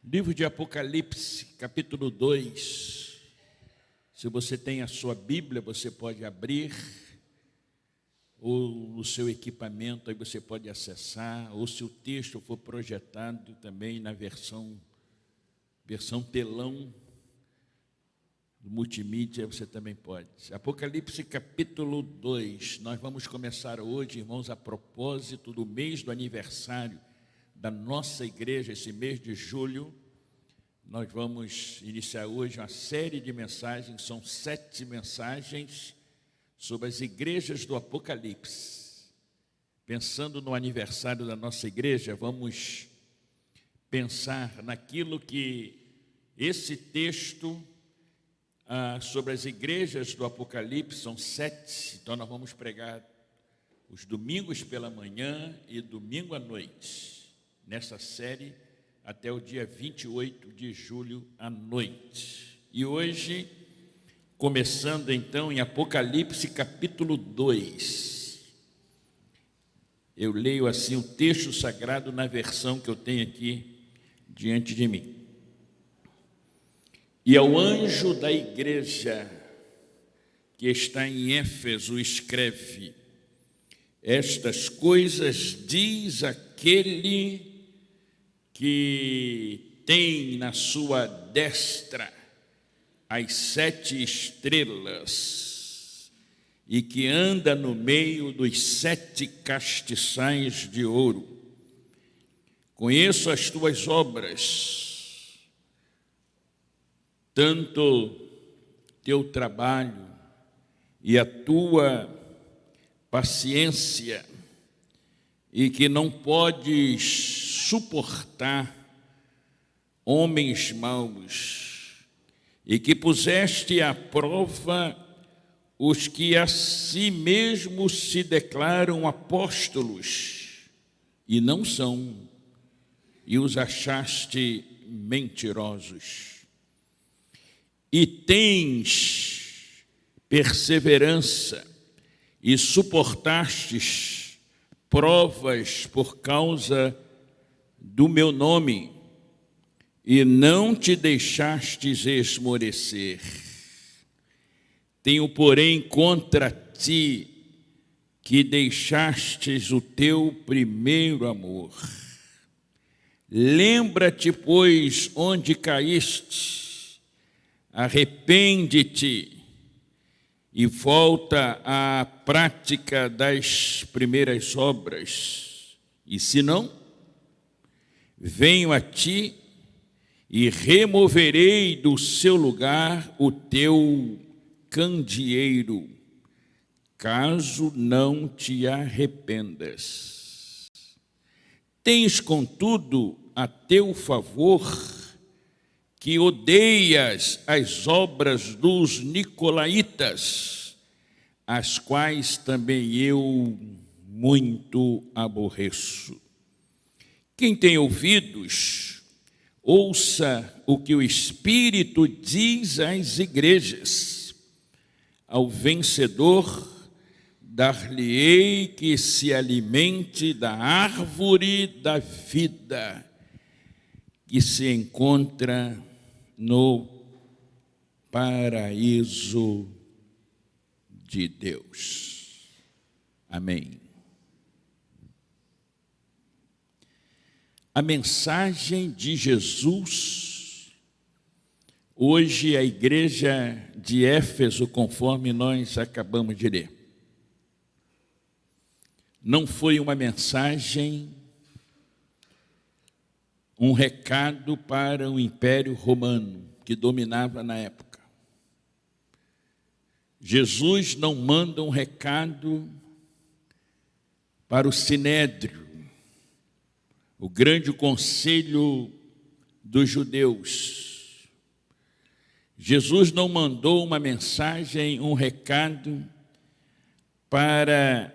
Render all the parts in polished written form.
Livro de Apocalipse, capítulo 2. Se você tem a sua Bíblia, você pode abrir, ou no seu equipamento, aí você pode acessar, ou se o texto for projetado também na versão telão do multimídia, você também pode. Apocalipse, capítulo 2. Nós vamos começar hoje, irmãos, a propósito do mês do aniversário da nossa igreja, esse mês de julho. Nós vamos iniciar hoje uma série de mensagens, são 7 mensagens sobre as igrejas do Apocalipse. Pensando no aniversário da nossa igreja, vamos pensar naquilo que esse texto sobre as igrejas do Apocalipse, são 7, então nós vamos pregar os domingos pela manhã e domingo à noite, nessa série, até o dia 28 de julho à noite. E hoje, começando então em Apocalipse capítulo 2, eu leio assim o texto sagrado na versão que eu tenho aqui diante de mim. E ao anjo da igreja que está em Éfeso escreve: estas coisas diz aquele que tem na sua destra as 7 estrelas e que anda no meio dos 7 castiçais de ouro. Conheço as tuas obras, tanto teu trabalho e a tua paciência, e que não podes suportar homens maus, e que puseste à prova os que a si mesmos se declaram apóstolos e não são, e os achaste mentirosos. E tens perseverança e suportastes provas por causa do meu nome, e não te deixastes esmorecer. Tenho, porém, contra ti que deixastes o teu primeiro amor. Lembra-te, pois, onde caíste, arrepende-te e volta à prática das primeiras obras. E se não, venho a ti e removerei do seu lugar o teu candeeiro, caso não te arrependas. Tens, contudo, a teu favor que odeias as obras dos nicolaítas, as quais também eu muito aborreço. Quem tem ouvidos, ouça o que o Espírito diz às igrejas. Ao vencedor, dar-lhe-ei que se alimente da árvore da vida, que se encontra no paraíso de Deus. Amém. A mensagem de Jesus, hoje a igreja de Éfeso, conforme nós acabamos de ler, não foi uma mensagem, um recado para o Império Romano, que dominava na época. Jesus não manda um recado para o Sinédrio, o grande conselho dos judeus. Jesus não mandou uma mensagem, um recado para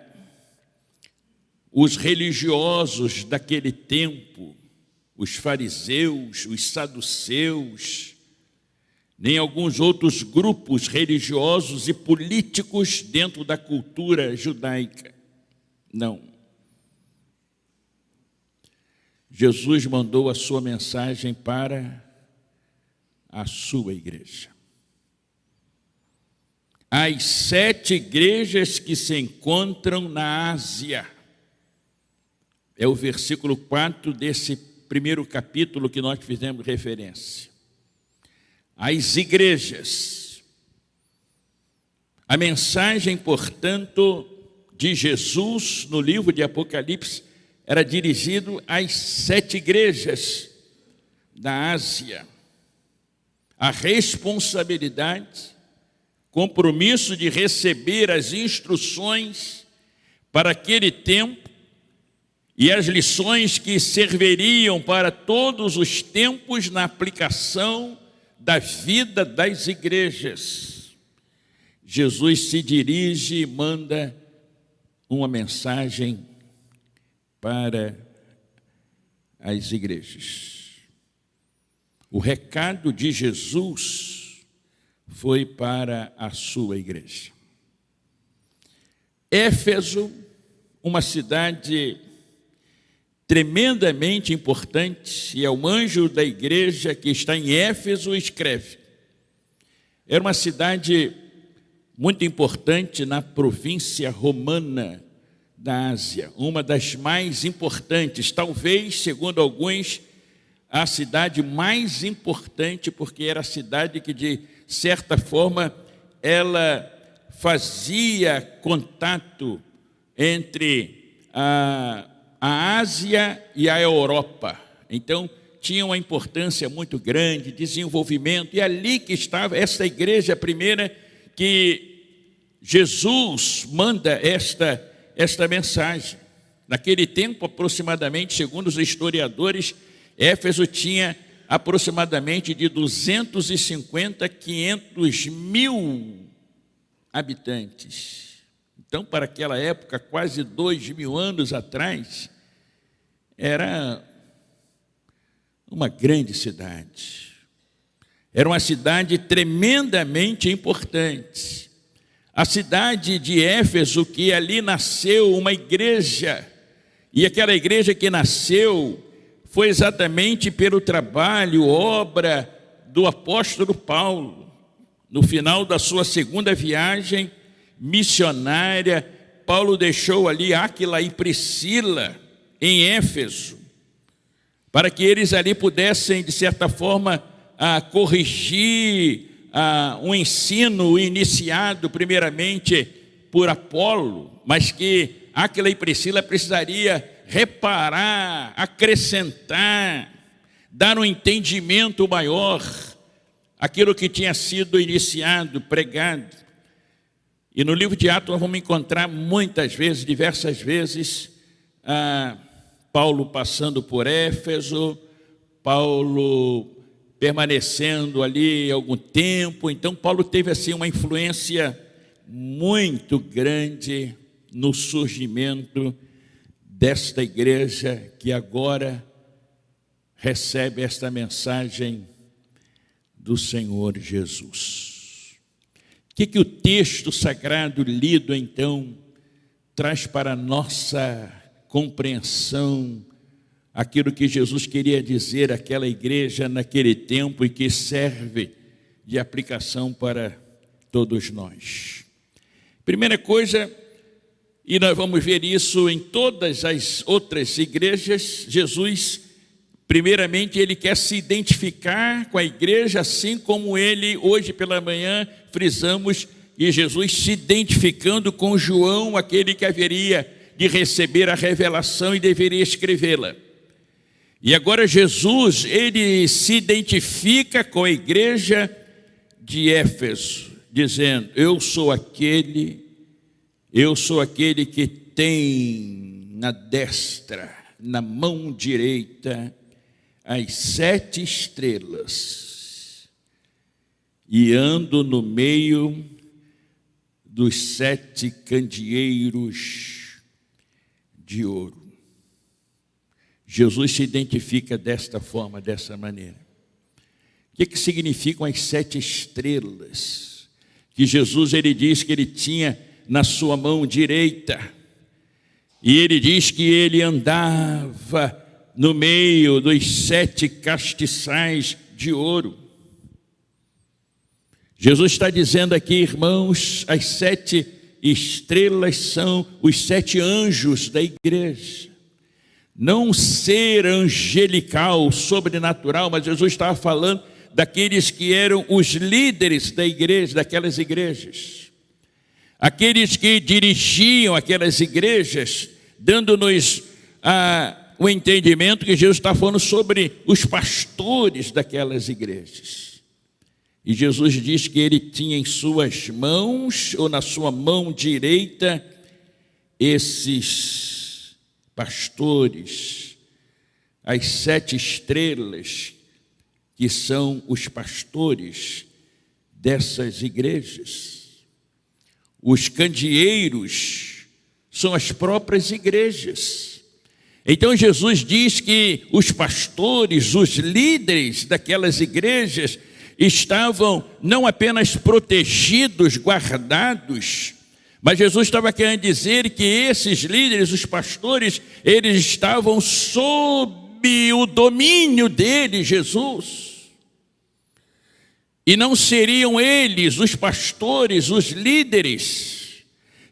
os religiosos daquele tempo, os fariseus, os saduceus, nem alguns outros grupos religiosos e políticos dentro da cultura judaica. Não. Jesus mandou a sua mensagem para a sua igreja. As 7 igrejas que se encontram na Ásia. É o versículo 4 desse primeiro capítulo que nós fizemos referência. As igrejas. A mensagem, portanto, de Jesus no livro de Apocalipse era dirigido às 7 igrejas da Ásia. A responsabilidade, compromisso de receber as instruções para aquele tempo e as lições que serviriam para todos os tempos na aplicação da vida das igrejas. Jesus se dirige e manda uma mensagem para as igrejas. O recado de Jesus foi para a sua igreja. Éfeso, uma cidade tremendamente importante, e é o anjo da igreja que está em Éfeso escreve. Era uma cidade muito importante na província romana da Ásia, uma das mais importantes, talvez, segundo alguns, a cidade mais importante, porque era a cidade que, de certa forma, ela fazia contato entre a Ásia e a Europa. Então, tinha uma importância muito grande, desenvolvimento, e ali que estava essa igreja primeira que Jesus manda esta mensagem. Naquele tempo, aproximadamente, segundo os historiadores, Éfeso tinha aproximadamente de 250 a 500 mil habitantes. Então, para aquela época, quase 2.000 anos atrás, era uma grande cidade. Era uma cidade tremendamente importante. A cidade de Éfeso, que ali nasceu uma igreja, e aquela igreja que nasceu foi exatamente pelo trabalho, obra do apóstolo Paulo. No final da sua segunda viagem missionária, Paulo deixou ali Áquila e Priscila em Éfeso, para que eles ali pudessem, de certa forma, corrigir um ensino iniciado primeiramente por Apolo, mas que Áquila e Priscila precisaria reparar, acrescentar, dar um entendimento maior àquilo que tinha sido iniciado, pregado. E no livro de Atos nós vamos encontrar muitas vezes, diversas vezes, Paulo passando por Éfeso, Paulo permanecendo ali algum tempo. Então Paulo teve assim uma influência muito grande no surgimento desta igreja que agora recebe esta mensagem do Senhor Jesus. O que o texto sagrado lido então traz para a nossa compreensão, aquilo que Jesus queria dizer àquela igreja naquele tempo e que serve de aplicação para todos nós? Primeira coisa, e nós vamos ver isso em todas as outras igrejas, Jesus, primeiramente, ele quer se identificar com a igreja, assim como ele, hoje pela manhã, frisamos, e Jesus se identificando com João, aquele que haveria de receber a revelação e deveria escrevê-la. E agora Jesus, ele se identifica com a igreja de Éfeso, dizendo: eu sou aquele que tem na destra, na mão direita, as 7 estrelas, e ando no meio dos 7 candeeiros de ouro. Jesus se identifica desta forma, dessa maneira. O que significam as 7 estrelas? Que Jesus, ele diz que ele tinha na sua mão direita, e ele diz que ele andava no meio dos 7 castiçais de ouro. Jesus está dizendo aqui, irmãos, as 7 estrelas são os 7 anjos da igreja. Não um ser angelical, sobrenatural, mas Jesus estava falando daqueles que eram os líderes da igreja, daquelas igrejas. Aqueles que dirigiam aquelas igrejas, dando-nos o entendimento que Jesus está falando sobre os pastores daquelas igrejas. E Jesus diz que ele tinha em suas mãos, ou na sua mão direita, esses pastores, as 7 estrelas, que são os pastores dessas igrejas. Os candeeiros são as próprias igrejas. Então Jesus diz que os pastores, os líderes daquelas igrejas estavam não apenas protegidos, guardados, mas Jesus estava querendo dizer que esses líderes, os pastores, eles estavam sob o domínio dele, Jesus. E não seriam eles, os pastores, os líderes,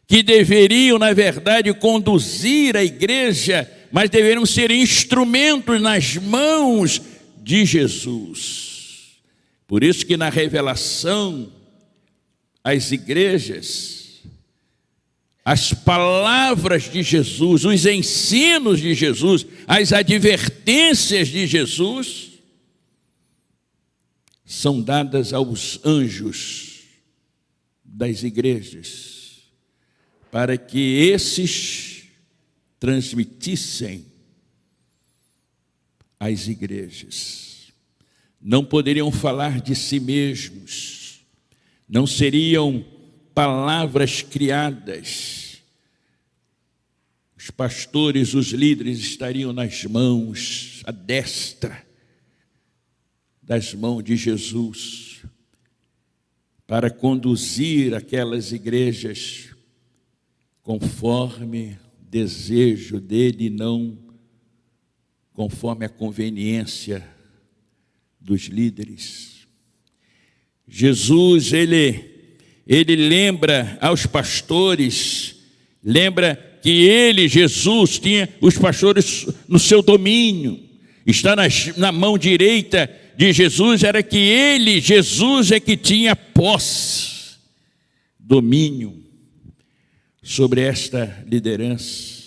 que deveriam, na verdade, conduzir a igreja, mas deveriam ser instrumentos nas mãos de Jesus. Por isso que na revelação, as igrejas, as palavras de Jesus, os ensinos de Jesus, as advertências de Jesus, são dadas aos anjos das igrejas, para que esses transmitissem às igrejas. Não poderiam falar de si mesmos, não seriam palavras criadas. Os pastores, os líderes estariam nas mãos, à destra das mãos de Jesus, para conduzir aquelas igrejas conforme desejo dele, não conforme a conveniência dos líderes. Jesus, ele lembra aos pastores, lembra que ele, Jesus, tinha os pastores no seu domínio, está na mão direita de Jesus, era que ele, Jesus, é que tinha posse, domínio sobre esta liderança.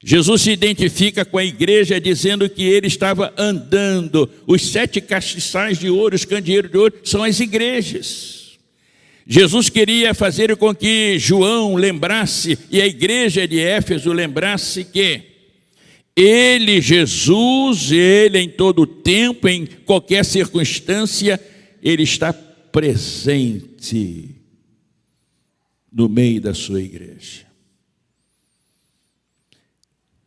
Jesus se identifica com a igreja dizendo que ele estava andando. Os 7 castiçais de ouro, os candeeiros de ouro, são as igrejas. Jesus queria fazer com que João lembrasse, e a igreja de Éfeso lembrasse que ele, Jesus, ele em todo tempo, em qualquer circunstância, ele está presente no meio da sua igreja.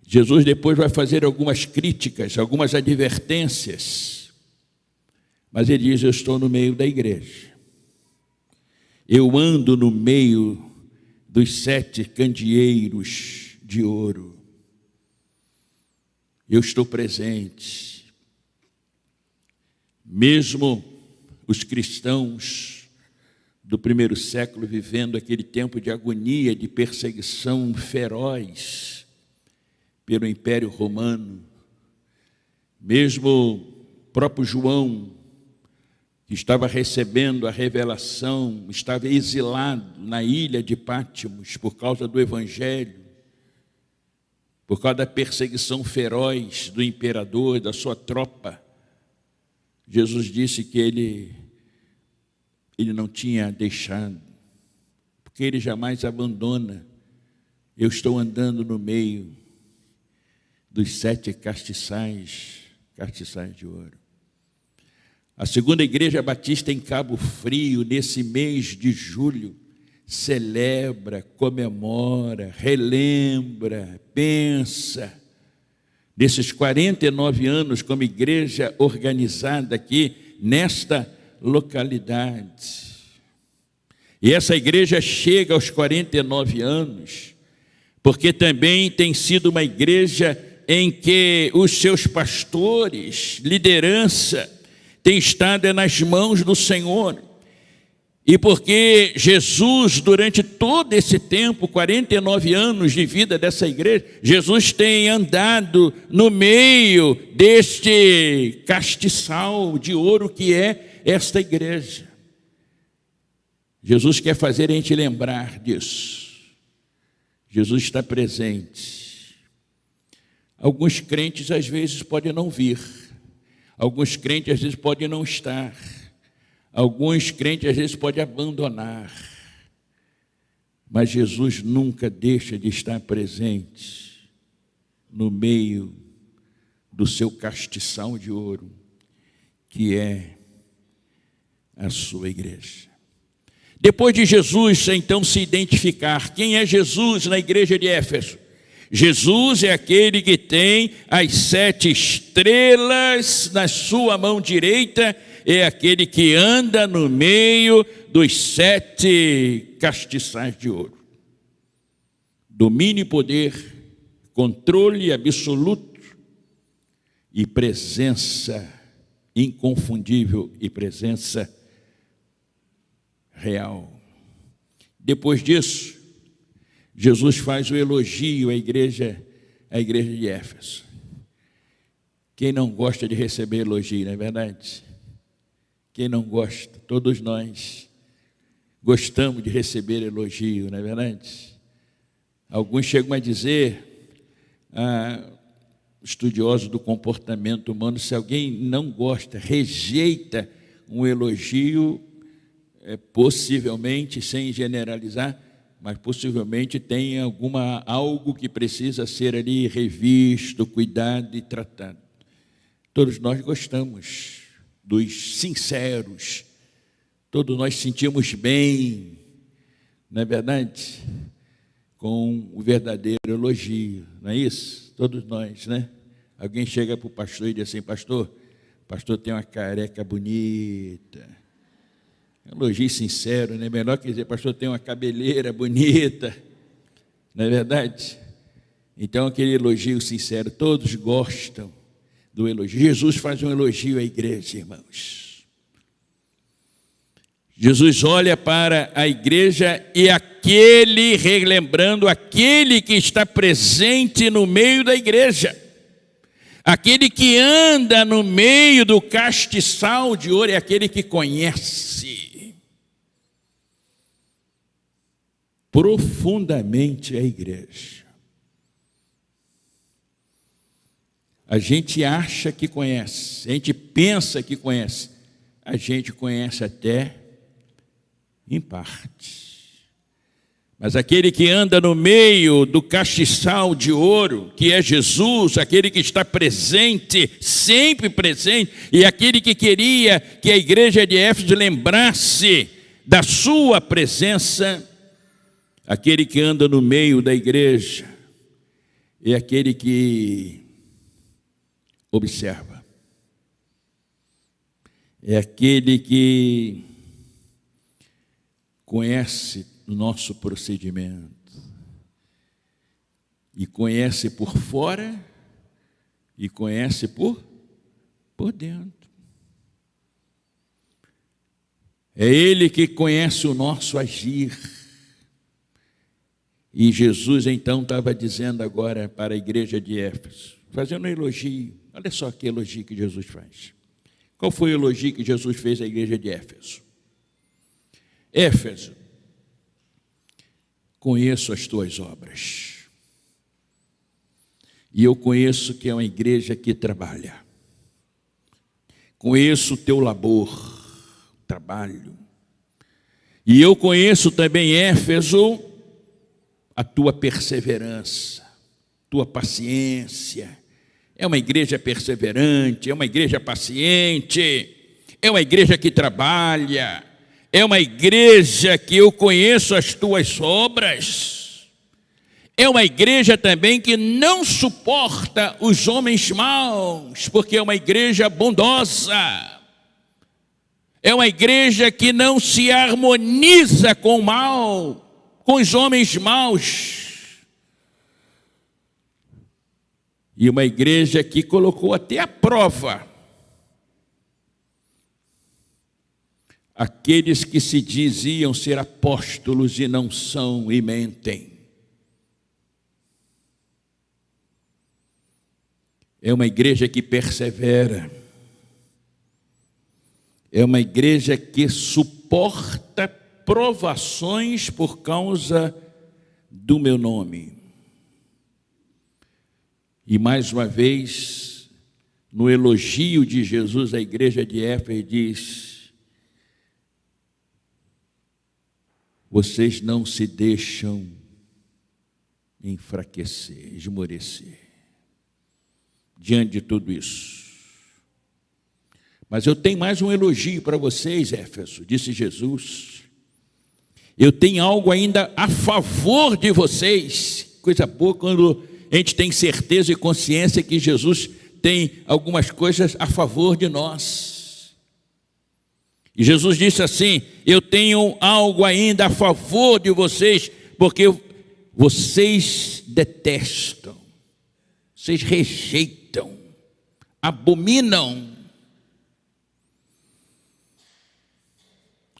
Jesus depois vai fazer algumas críticas, algumas advertências, mas ele diz: eu estou no meio da igreja, eu ando no meio dos 7 candeeiros de ouro, eu estou presente. Mesmo os cristãos do primeiro século vivendo aquele tempo de agonia, de perseguição feroz pelo Império Romano, mesmo o próprio João, que estava recebendo a revelação, estava exilado na ilha de Pátimos por causa do Evangelho, por causa da perseguição feroz do imperador, da sua tropa. Jesus disse que ele não tinha deixado, porque ele jamais abandona. Eu estou andando no meio dos 7 castiçais de ouro. A segunda igreja batista em Cabo Frio, nesse mês de julho, celebra, comemora, relembra, pensa, desses 49 anos como igreja organizada aqui nesta localidade. E essa igreja chega aos 49 anos, porque também tem sido uma igreja em que os seus pastores, liderança, tem estado nas mãos do Senhor. E porque Jesus, durante todo esse tempo, 49 anos de vida dessa igreja, Jesus tem andado no meio deste castiçal de ouro que é esta igreja. Jesus quer fazer a gente lembrar disso. Jesus está presente. Alguns crentes às vezes podem não vir. Alguns crentes às vezes podem não estar. Alguns crentes às vezes podem abandonar. Mas Jesus nunca deixa de estar presente no meio do seu castiçal de ouro, que é a sua igreja. Depois de Jesus, então, se identificar, quem é Jesus na igreja de Éfeso? Jesus é aquele que tem as 7 estrelas na sua mão direita, é aquele que anda no meio dos 7 castiçais de ouro. Domínio e poder, controle absoluto e presença inconfundível e presença real. Depois disso, Jesus faz o elogio à igreja de Éfeso. Quem não gosta de receber elogio, não é verdade? Quem não gosta? Todos nós gostamos de receber elogio, não é verdade? Alguns chegam a dizer, estudiosos do comportamento humano, se alguém não gosta, rejeita um elogio, possivelmente, sem generalizar, mas possivelmente tem algo que precisa ser ali revisto, cuidado e tratado. Todos nós gostamos dos sinceros, todos nós sentimos bem, não é verdade? Com o verdadeiro elogio, não é isso? Todos nós, né? Alguém chega para o pastor e diz assim, pastor tem uma careca bonita. Elogio sincero, né? Melhor que dizer, pastor tem uma cabeleira bonita, não é verdade? Então aquele elogio sincero, todos gostam do elogio. Jesus faz um elogio à igreja, irmãos. Jesus olha para a igreja e relembrando aquele que está presente no meio da igreja, aquele que anda no meio do castiçal de ouro, é aquele que conhece profundamente a igreja. A gente acha que conhece, a gente pensa que conhece, a gente conhece até em parte. Mas aquele que anda no meio do castiçal de ouro, que é Jesus, aquele que está presente, sempre presente, e aquele que queria que a igreja de Éfeso lembrasse da sua presença, aquele que anda no meio da igreja, é aquele que observa, é aquele que conhece o nosso procedimento e conhece por fora e conhece por dentro. É ele que conhece o nosso agir. E Jesus então estava dizendo agora para a igreja de Éfeso, fazendo um elogio. Olha só que elogio que Jesus faz. Qual foi o elogio que Jesus fez à igreja de Éfeso? Éfeso, conheço as tuas obras. E eu conheço que é uma igreja que trabalha. Conheço o teu labor, trabalho. E eu conheço também, Éfeso, a tua perseverança, tua paciência. É uma igreja perseverante, é uma igreja paciente, é uma igreja que trabalha, é uma igreja que eu conheço as tuas obras, é uma igreja também que não suporta os homens maus, porque é uma igreja bondosa, é uma igreja que não se harmoniza com o mal, com os homens maus. E uma igreja que colocou até à prova aqueles que se diziam ser apóstolos e não são e mentem. É uma igreja que persevera. É uma igreja que suporta provações por causa do meu nome. E mais uma vez, no elogio de Jesus à igreja de Éfeso, diz: vocês não se deixam enfraquecer, esmorecer diante de tudo isso. Mas eu tenho mais um elogio para vocês, Éfeso, disse Jesus. Eu tenho algo ainda a favor de vocês. Coisa boa quando a gente tem certeza e consciência que Jesus tem algumas coisas a favor de nós. E Jesus disse assim: eu tenho algo ainda a favor de vocês, porque vocês detestam, vocês rejeitam, abominam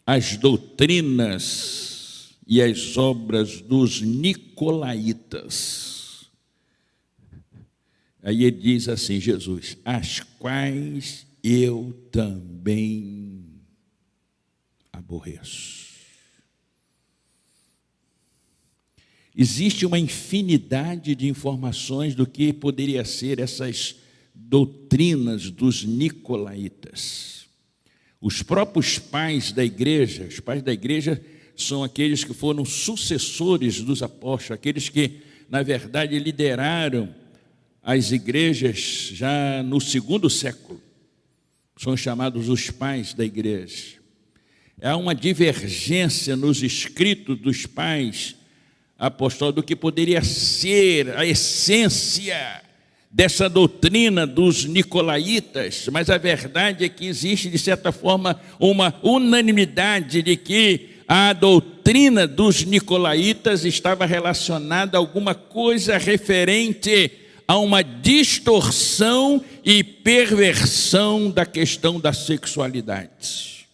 as doutrinas e as obras dos nicolaítas. Aí ele diz assim, Jesus: as quais eu também aborreço. Existe uma infinidade de informações do que poderia ser essas doutrinas dos nicolaítas. Os próprios pais da igreja são aqueles que foram sucessores dos apóstolos, aqueles que, na verdade, lideraram as igrejas já no segundo século. São chamados os pais da igreja. Há uma divergência nos escritos dos pais apostólicos do que poderia ser a essência dessa doutrina dos nicolaítas, mas a verdade é que existe, de certa forma, uma unanimidade de que a doutrina dos nicolaítas estava relacionada a alguma coisa referente a uma distorção e perversão da questão da sexualidade.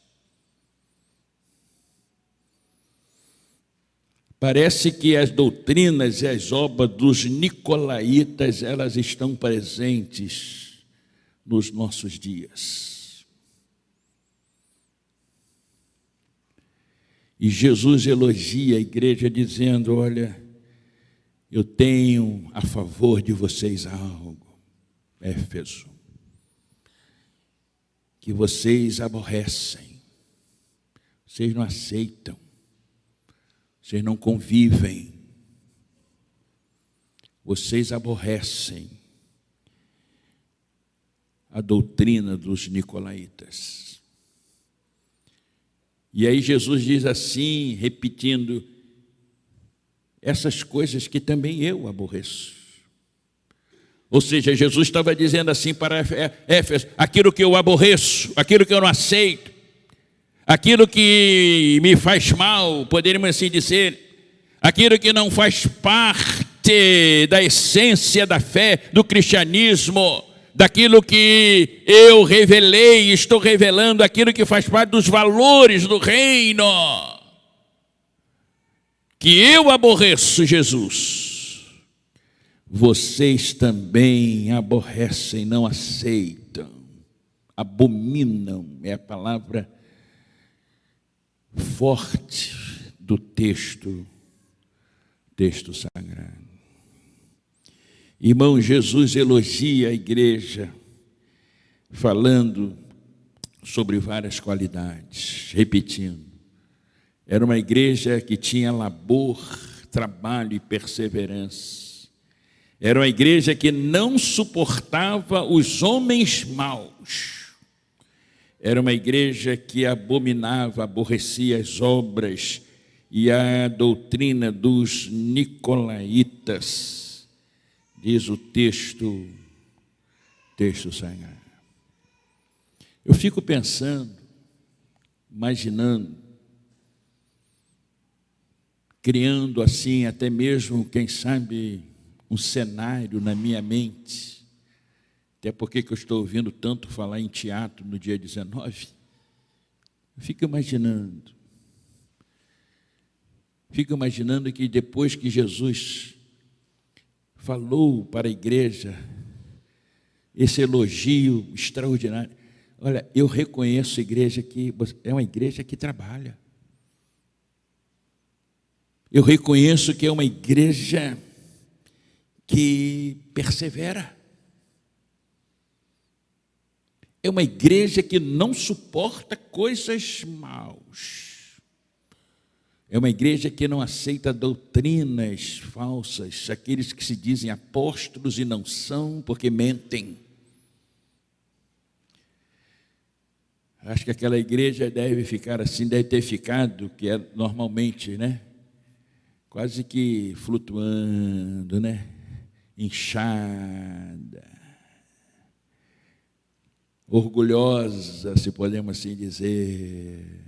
Parece que as doutrinas e as obras dos nicolaítas, elas estão presentes nos nossos dias. E Jesus elogia a igreja dizendo: olha, eu tenho a favor de vocês algo, Éfeso, que vocês aborrecem, vocês não aceitam, vocês não convivem, vocês aborrecem a doutrina dos nicolaítas. E aí Jesus diz assim, repetindo, essas coisas que também eu aborreço. Ou seja, Jesus estava dizendo assim para Éfeso: aquilo que eu aborreço, aquilo que eu não aceito, aquilo que me faz mal, poderíamos assim dizer, aquilo que não faz parte da essência da fé, do cristianismo, daquilo que eu revelei, estou revelando, aquilo que faz parte dos valores do reino, que eu aborreço, Jesus, vocês também aborrecem, não aceitam, abominam, é a palavra forte do texto sagrado. Irmão, Jesus elogia a igreja, falando sobre várias qualidades, repetindo. Era uma igreja que tinha labor, trabalho e perseverança. Era uma igreja que não suportava os homens maus. Era uma igreja que abominava, aborrecia as obras e a doutrina dos nicolaítas, diz o texto sagrado. Eu fico pensando, imaginando, criando assim, até mesmo, quem sabe, um cenário na minha mente. Até porque que eu estou ouvindo tanto falar em teatro no dia 19. Eu fico imaginando que depois que Jesus falou para a igreja esse elogio extraordinário, olha, eu reconheço a igreja que é uma igreja que trabalha. Eu reconheço que é uma igreja que persevera. É uma igreja que não suporta coisas maus. É uma igreja que não aceita doutrinas falsas, aqueles que se dizem apóstolos e não são, porque mentem. Acho que aquela igreja deve ficar assim, deve ter ficado, que é normalmente, né? Quase que flutuando, né? Inchada, orgulhosa, se podemos assim dizer.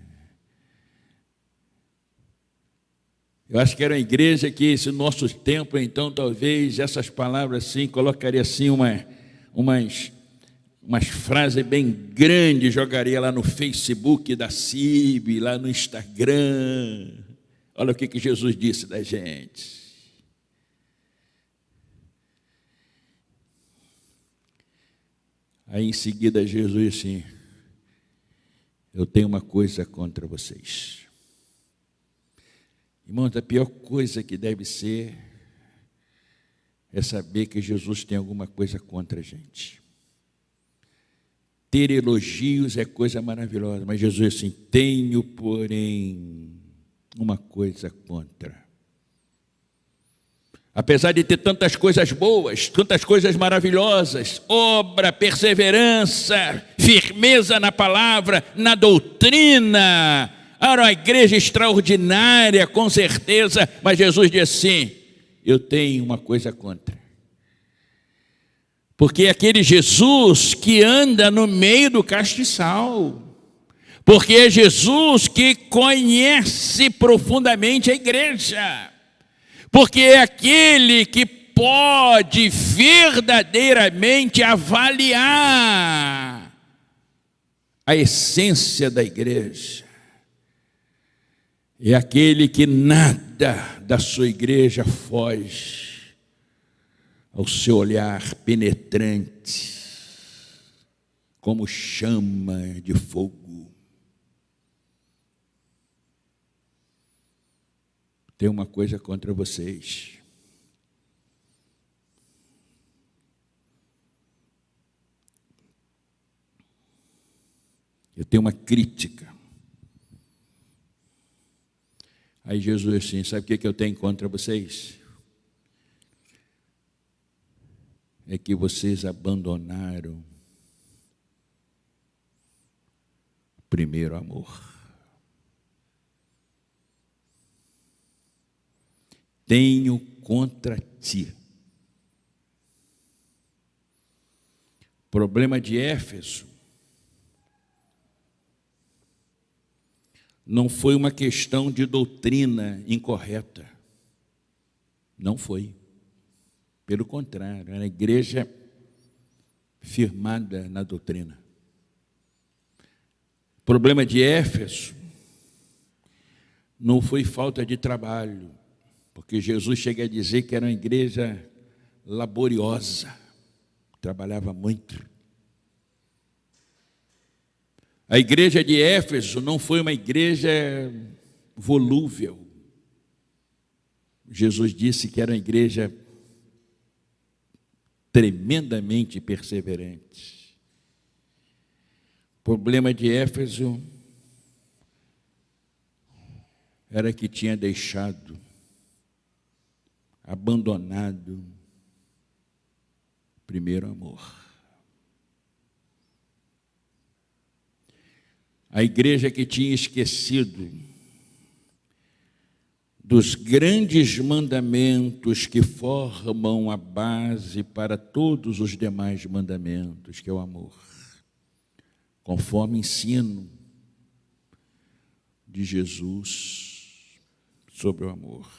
Eu acho que era uma igreja que, esse nosso tempo, então, talvez essas palavras assim, colocaria assim umas frases bem grandes, jogaria lá no Facebook da CIB, lá no Instagram. Olha o que Jesus disse da gente. Aí em seguida Jesus disse assim: eu tenho uma coisa contra vocês. Irmãos, a pior coisa que deve ser é saber que Jesus tem alguma coisa contra a gente. Ter elogios é coisa maravilhosa, mas Jesus disse assim: tenho, porém, uma coisa contra. Apesar de ter tantas coisas boas, tantas coisas maravilhosas, obra, perseverança, firmeza na palavra, na doutrina, era uma igreja extraordinária, com certeza, mas Jesus disse assim: eu tenho uma coisa contra. Porque é aquele Jesus que anda no meio do castiçal, porque é Jesus que conhece profundamente a igreja, porque é aquele que pode verdadeiramente avaliar a essência da igreja. É aquele que nada da sua igreja foge ao seu olhar penetrante, como chama de fogo. Tenho uma coisa contra vocês. Eu tenho uma crítica. Aí Jesus disse assim: sabe o que eu tenho contra vocês? É que vocês abandonaram o primeiro amor. Tenho contra ti. O problema de Éfeso não foi uma questão de doutrina incorreta. Não foi. Pelo contrário, era uma igreja firmada na doutrina. O problema de Éfeso não foi falta de trabalho, porque Jesus chega a dizer que era uma igreja laboriosa, trabalhava muito. A igreja de Éfeso não foi uma igreja volúvel. Jesus disse que era uma igreja tremendamente perseverante. O problema de Éfeso era que tinha deixado, abandonado o primeiro amor. A igreja que tinha esquecido dos grandes mandamentos que formam a base para todos os demais mandamentos, que é o amor, conforme ensino de Jesus sobre o amor.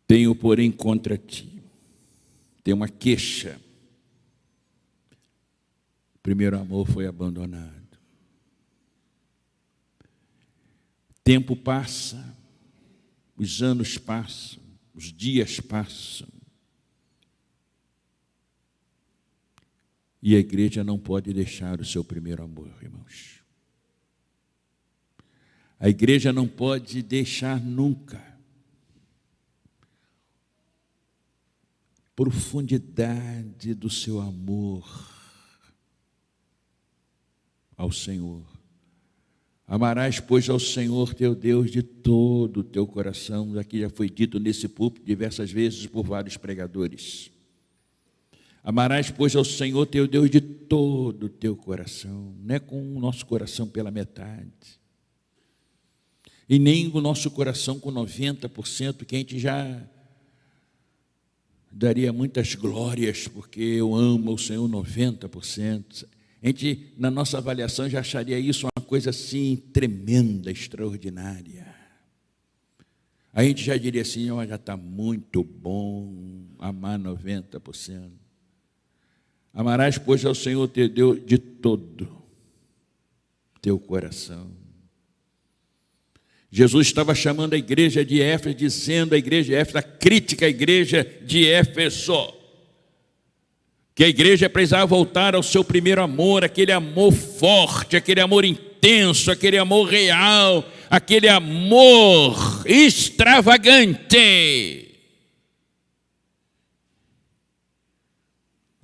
Tenho, porém, contra ti, tem uma queixa. O primeiro amor foi abandonado. Tempo passa, os anos passam, os dias passam. E a igreja não pode deixar o seu primeiro amor, irmãos. A igreja não pode deixar nunca. Profundidade do seu amor ao Senhor. Amarás, pois, ao Senhor teu Deus de todo o teu coração. Aqui já foi dito nesse púlpito diversas vezes por vários pregadores. Amarás, pois, ao Senhor teu Deus de todo o teu coração. Não é com o nosso coração pela metade. E nem o nosso coração com 90%, que a gente já daria muitas glórias, porque eu amo o Senhor 90%. A gente, na nossa avaliação, já acharia isso uma coisa assim tremenda, extraordinária. A gente já diria assim, já está muito bom amar 90%. Amarás, pois, ao Senhor teu Deus de todo teu coração. Jesus estava chamando a igreja de Éfeso, dizendo à igreja de Éfeso, a crítica à igreja de Éfeso, que a igreja precisava voltar ao seu primeiro amor, aquele amor forte, aquele amor intenso, aquele amor real, aquele amor extravagante.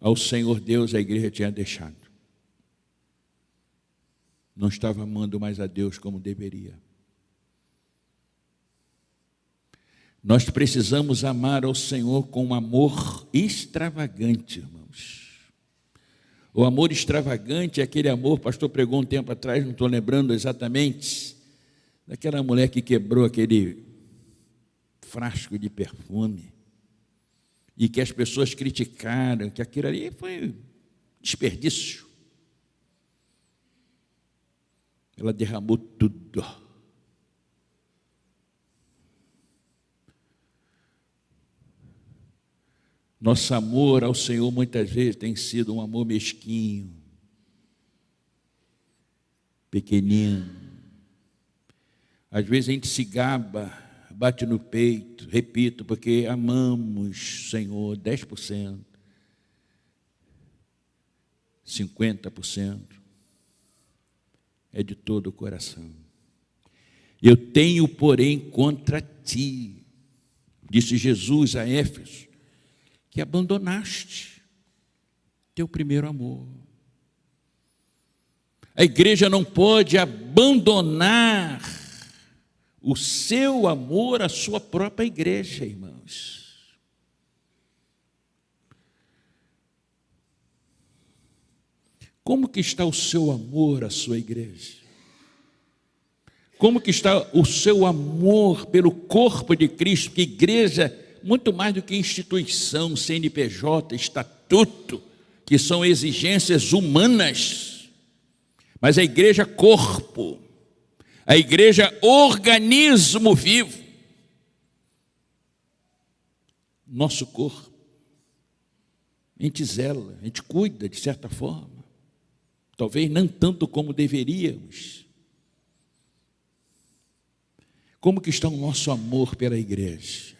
Ao Senhor Deus a igreja tinha deixado. Não estava amando mais a Deus como deveria. Nós precisamos amar ao Senhor com um amor extravagante, irmãos. O amor extravagante é aquele amor, o pastor pregou um tempo atrás, não estou lembrando exatamente, daquela mulher que quebrou aquele frasco de perfume e que as pessoas criticaram, que aquilo ali foi desperdício. Ela derramou tudo. Nosso amor ao Senhor muitas vezes tem sido um amor mesquinho, pequenino. Às vezes a gente se gaba, bate no peito, repito, porque amamos, Senhor, 10%, 50%, é de todo o coração. Eu tenho, porém, contra ti, disse Jesus a Éfeso, que abandonaste teu primeiro amor. A igreja não pode abandonar o seu amor à sua própria igreja, irmãos. Como que está o seu amor à sua igreja? Como que está o seu amor pelo corpo de Cristo? Que igreja, muito mais do que instituição, CNPJ, estatuto, que são exigências humanas, mas a igreja corpo, a igreja organismo vivo, nosso corpo, a gente zela, a gente cuida de certa forma, talvez não tanto como deveríamos. Como que está o nosso amor pela igreja?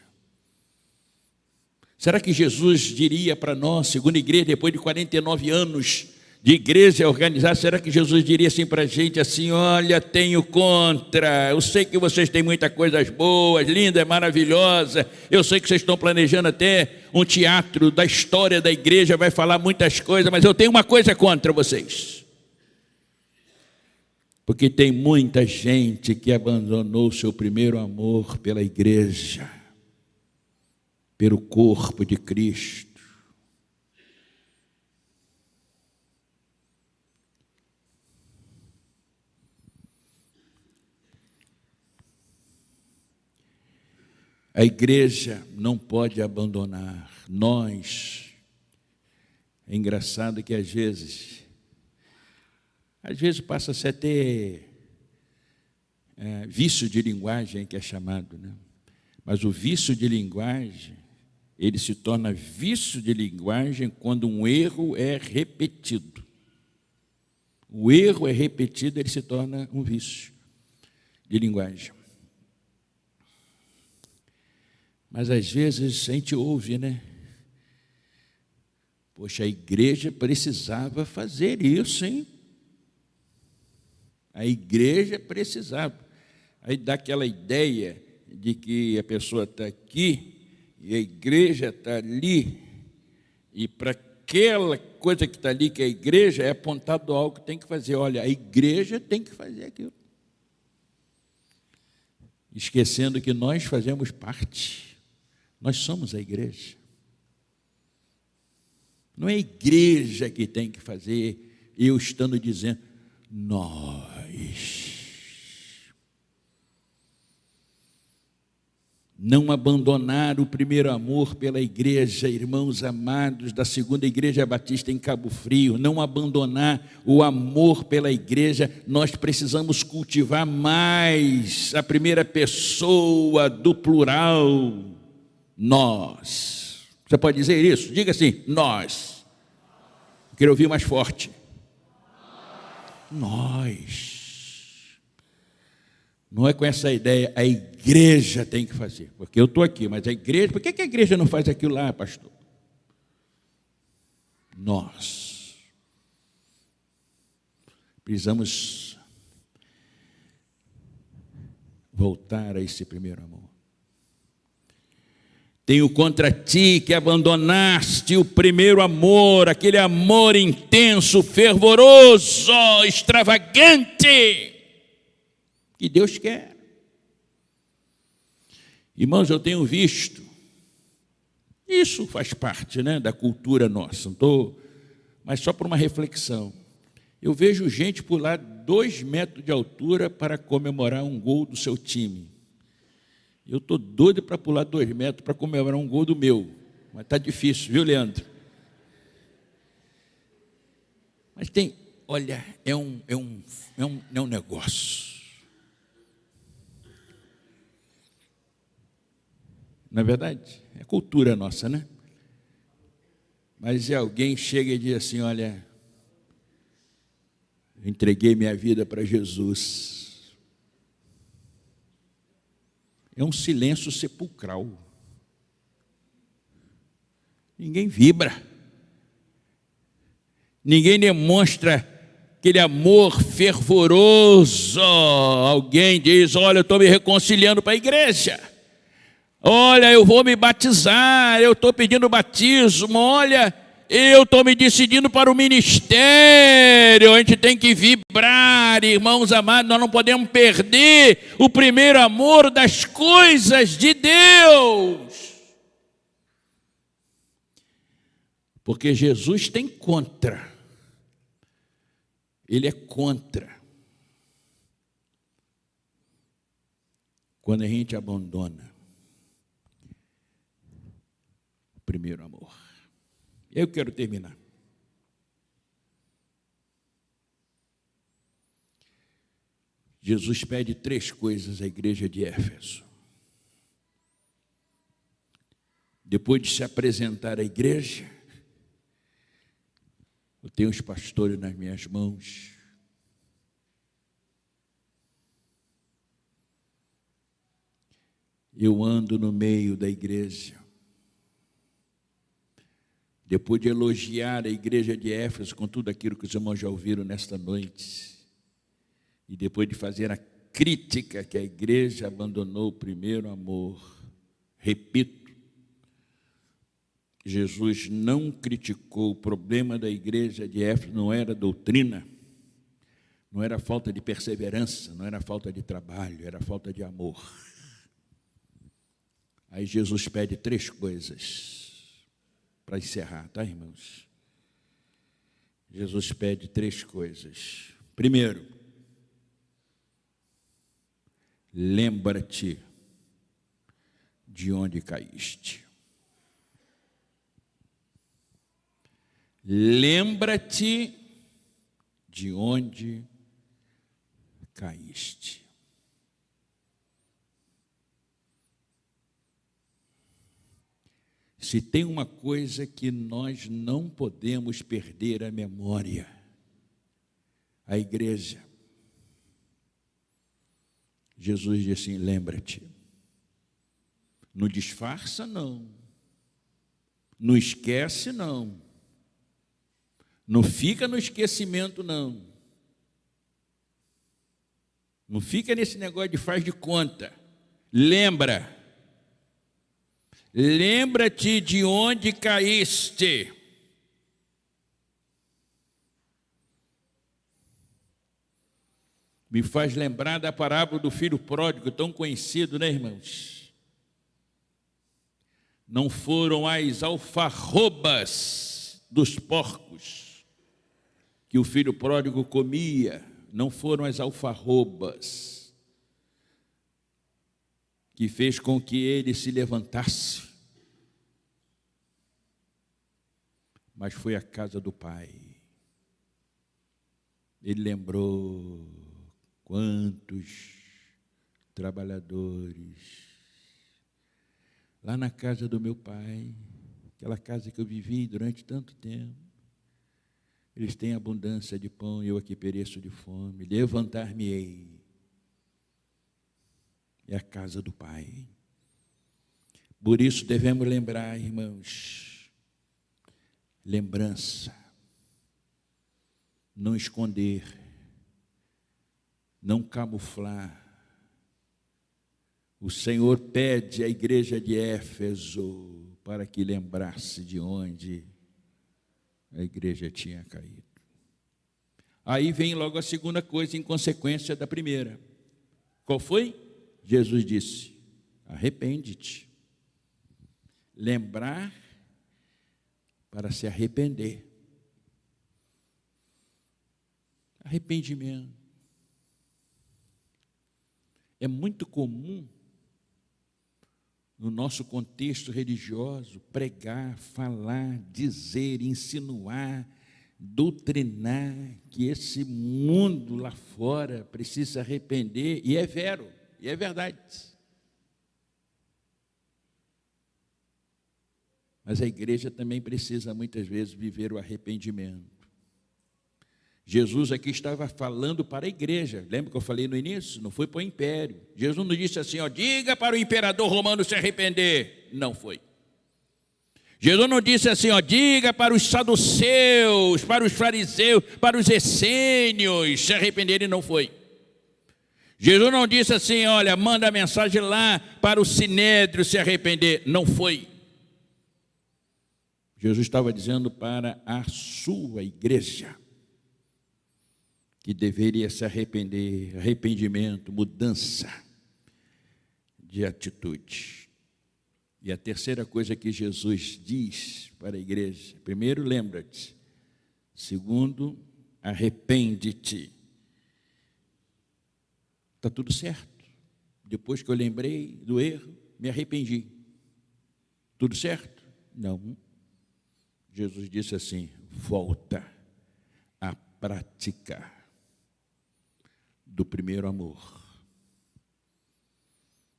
Será que Jesus diria para nós, segunda igreja, depois de 49 anos de igreja organizada, será que Jesus diria assim para a gente, assim, olha, tenho contra, eu sei que vocês têm muitas coisas boas, linda, maravilhosa, eu sei que vocês estão planejando até um teatro da história da igreja, vai falar muitas coisas, mas eu tenho uma coisa contra vocês. Porque tem muita gente que abandonou o seu primeiro amor pela igreja, pelo corpo de Cristo. A igreja não pode abandonar. Nós, é engraçado que às vezes passa-se até vício de linguagem, que é chamado, né? Mas o vício de linguagem, ele se torna vício de linguagem quando um erro é repetido. O erro é repetido, ele se torna um vício de linguagem. Mas às vezes a gente ouve, né? Poxa, a igreja precisava fazer isso, hein? A igreja precisava. Aí dá aquela ideia de que a pessoa está aqui e a igreja está ali, e para aquela coisa que está ali, que é a igreja, é apontado algo que tem que fazer. Olha, a igreja tem que fazer aquilo. Esquecendo que nós fazemos parte. Nós somos a igreja. Não é a igreja que tem que fazer, eu estando dizendo, nós. Não abandonar o primeiro amor pela igreja, irmãos amados da Segunda Igreja Batista em Cabo Frio, não abandonar o amor pela igreja, nós precisamos cultivar mais a primeira pessoa do plural, nós. Você pode dizer isso? Diga assim, nós. Eu quero ouvir mais forte. Nós. Não é com essa ideia, a igreja tem que fazer, porque eu estou aqui, mas a igreja, por que a igreja não faz aquilo lá, pastor? Nós precisamos voltar a esse primeiro amor. Tenho contra ti que abandonaste o primeiro amor, aquele amor intenso, fervoroso, extravagante, que Deus quer. Irmãos, eu tenho visto, isso faz parte, né, da cultura nossa, mas só por uma reflexão. Eu vejo gente pular 2 metros de altura para comemorar um gol do seu time. Eu estou doido para pular 2 metros para comemorar um gol do meu, mas está difícil, viu, Leandro? Mas tem, olha, é um negócio. Não é verdade? É cultura nossa, né? Mas se alguém chega e diz assim, olha, eu entreguei minha vida para Jesus. É um silêncio sepulcral. Ninguém vibra. Ninguém demonstra aquele amor fervoroso. Alguém diz, olha, eu estou me reconciliando para a igreja. Olha, eu vou me batizar, eu estou pedindo batismo, olha, eu estou me decidindo para o ministério. A gente tem que vibrar, irmãos amados, nós não podemos perder o primeiro amor das coisas de Deus. Porque Jesus tem contra, ele é contra quando a gente abandona primeiro amor. Eu quero terminar. Jesus pede 3 coisas à igreja de Éfeso. Depois de se apresentar à igreja, eu tenho os pastores nas minhas mãos. Eu ando no meio da igreja. Depois de elogiar a igreja de Éfeso com tudo aquilo que os irmãos já ouviram nesta noite, e depois de fazer a crítica que a igreja abandonou o primeiro amor, repito, Jesus não criticou o problema da igreja de Éfeso, não era doutrina, não era falta de perseverança, não era falta de trabalho, era falta de amor. Aí Jesus pede 3 coisas. Para encerrar, tá, irmãos? Jesus pede 3 coisas. Primeiro, lembra-te de onde caíste. Lembra-te de onde caíste. Se tem uma coisa que nós não podemos perder a memória, a igreja. Jesus disse assim: lembra-te. Não disfarça, não. Não esquece, não. Não fica no esquecimento, não. Não fica nesse negócio de faz de conta. Lembra. Lembra-te de onde caíste. Me faz lembrar da parábola do filho pródigo, tão conhecido, né, irmãos? Não foram as alfarrobas dos porcos que o filho pródigo comia, não foram as alfarrobas que fez com que ele se levantasse, mas foi a casa do Pai. Ele lembrou quantos trabalhadores lá na casa do meu pai, aquela casa que eu vivi durante tanto tempo, eles têm abundância de pão e eu aqui pereço de fome. Levantar-me-ei. É a casa do Pai. Por isso devemos lembrar, irmãos, lembrança, não esconder, não camuflar. O Senhor pede à igreja de Éfeso para que lembrasse de onde a igreja tinha caído. Aí vem logo a segunda coisa, em consequência da primeira. Qual foi? Jesus disse: arrepende-te. Lembrar para se arrepender. Arrependimento. É muito comum no nosso contexto religioso pregar, falar, dizer, insinuar, doutrinar que esse mundo lá fora precisa se arrepender, e é vero, e é verdade. Mas a igreja também precisa muitas vezes viver o arrependimento. Jesus aqui estava falando para a igreja. Lembra que eu falei no início? Não foi para o império. Jesus não disse assim, ó, diga para o imperador romano se arrepender. Não foi. Jesus não disse assim, ó, diga para os saduceus, para os fariseus, para os essênios se arrependerem. Não foi. Jesus não disse assim, olha, manda a mensagem lá para o sinédrio se arrepender. Não foi. Jesus estava dizendo para a sua igreja que deveria se arrepender, arrependimento, mudança de atitude. E a terceira coisa que Jesus diz para a igreja: primeiro, lembra-te. Segundo, arrepende-te. Está tudo certo. Depois que eu lembrei do erro, me arrependi. Tudo certo? Não. Jesus disse assim: volta à prática do primeiro amor,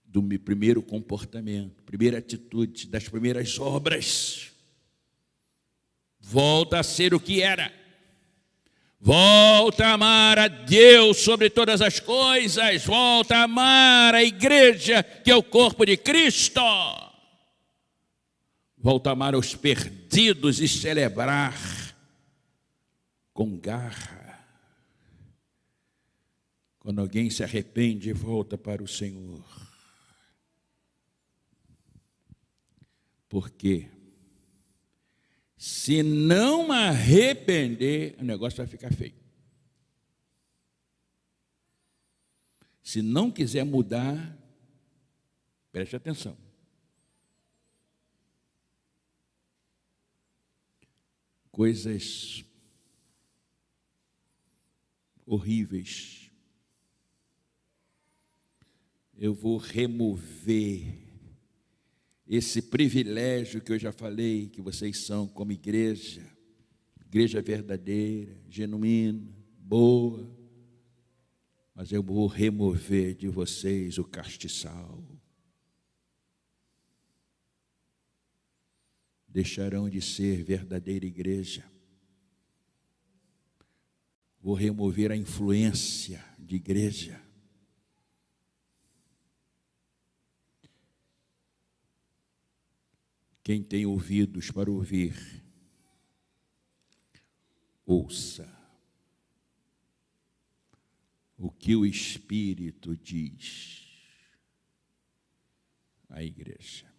do primeiro comportamento, primeira atitude, das primeiras obras. Volta a ser o que era. Volta a amar a Deus sobre todas as coisas. Volta a amar a igreja, que é o corpo de Cristo. Volta a amar os perdidos e celebrar com garra quando alguém se arrepende e volta para o Senhor. Porque se não arrepender, o negócio vai ficar feio. Se não quiser mudar, preste atenção. Coisas horríveis. Eu vou remover esse privilégio que eu já falei, que vocês são como igreja, igreja verdadeira, genuína, boa, mas eu vou remover de vocês o castiçal. deixarão de ser verdadeira igreja. Vou remover a influência de igreja. Quem tem ouvidos para ouvir, ouça o que o Espírito diz à igreja.